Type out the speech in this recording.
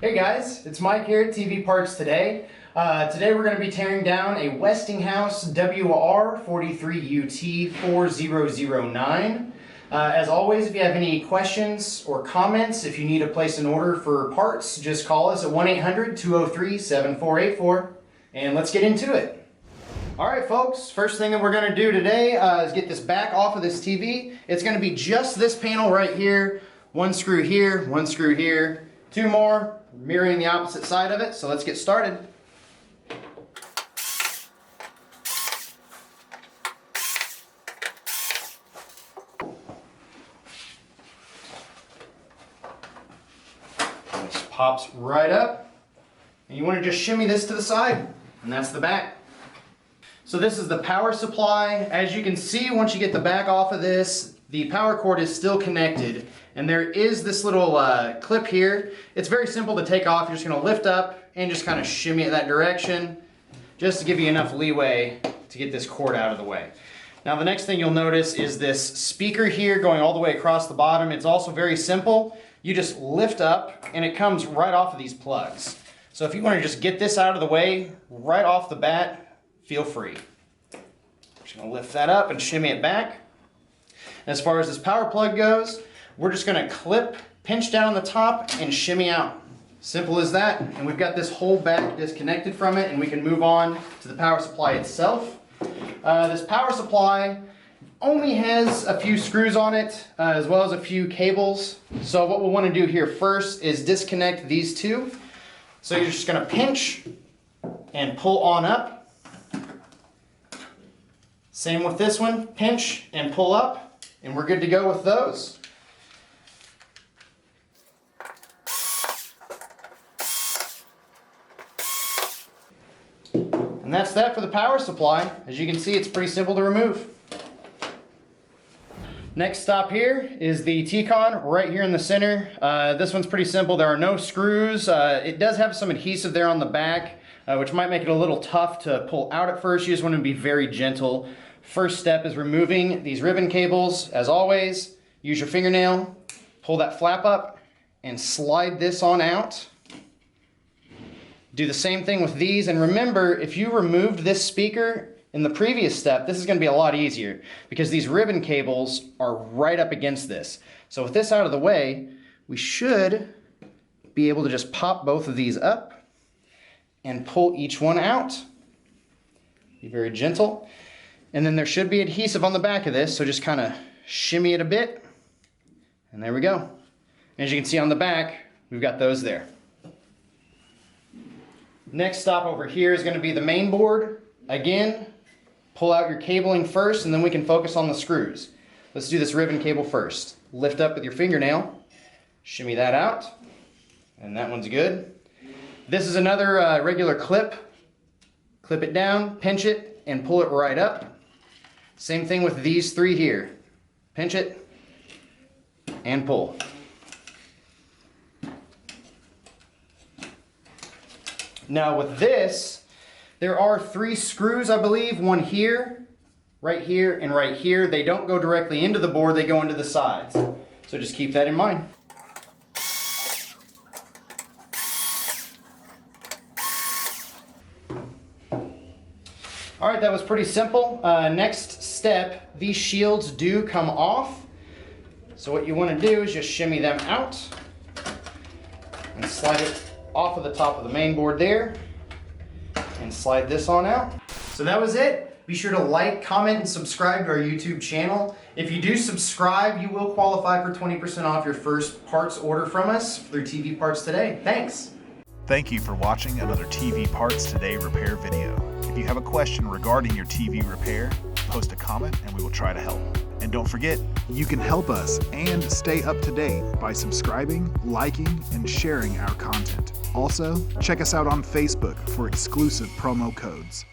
Hey guys, it's Mike here at TV Parts Today. Today we're going to be tearing down a Westinghouse WR43UT4009. As always, if you have any questions or comments, if you need to place an order for parts, just call us at 1-800-203-7484 and let's get into it. Alright folks, first thing that we're going to do today is get this back off of this TV. It's going to be just this panel right here. One screw here, one screw here, two more, mirroring the opposite side of it. So let's get started. This pops right up. And you want to just shimmy this to the side, and that's the back. So this is the power supply. As you can see, once you get the back off of this, the power cord is still connected. And there is this little clip here. It's very simple to take off. You're just going to lift up and just kind of shimmy it that direction, just to give you enough leeway to get this cord out of the way. Now the next thing you'll notice is this speaker here going all the way across the bottom. It's also very simple. You just lift up and it comes right off of these plugs. So if you want to just get this out of the way right off the bat, feel free. Just going to lift that up and shimmy it back. As far as this power plug goes, we're just going to clip, pinch down on the top, and shimmy out. Simple as that. And we've got this whole back disconnected from it, and we can move on to the power supply itself. This power supply only has a few screws on it, as well as a few cables. So what we'll want to do here first is disconnect these two. So you're just going to pinch and pull on up. Same with this one, pinch and pull up, and we're good to go with those. And that's that for the power supply. As you can see, it's pretty simple to remove. Next stop here is the T-con right here in the center. This one's pretty simple. There are no screws. It does have some adhesive there on the back, which might make it a little tough to pull out at first. You just want to be very gentle. First step is removing these ribbon cables. As always, use your fingernail, pull that flap up, and slide this on out. Do the same thing with these, and remember, if you removed this speaker in the previous step, this is going to be a lot easier because these ribbon cables are right up against this. So with this out of the way, we should be able to just pop both of these up and pull each one out. Be very gentle. And then there should be adhesive on the back of this, so just kind of shimmy it a bit, and there we go. As you can see on the back, we've got those there. Next stop over here is going to be the main board. Again, pull out your cabling first, and then we can focus on the screws. Let's do this ribbon cable first. Lift up with your fingernail, shimmy that out, and that one's good. This is another regular clip. Clip it down, pinch it, and pull it right up. Same thing with these three here. Pinch it and pull. Now with this, there are three screws, I believe. One here, right here, and right here. They don't go directly into the board, they go into the sides. So just keep that in mind. Alright, that was pretty simple. Next step, these shields do come off. So what you want to do is just shimmy them out and slide it off of the top of the main board there and slide this on out. So that was it. Be sure to like, comment, and subscribe to our YouTube channel. If you do subscribe, you will qualify for 20% off your first parts order from us through TV Parts Today. Thanks. Thank you for watching another TV Parts Today repair video. If you have a question regarding your TV repair, post a comment and we will try to help. And don't forget, you can help us and stay up to date by subscribing, liking, and sharing our content. Also, check us out on Facebook for exclusive promo codes.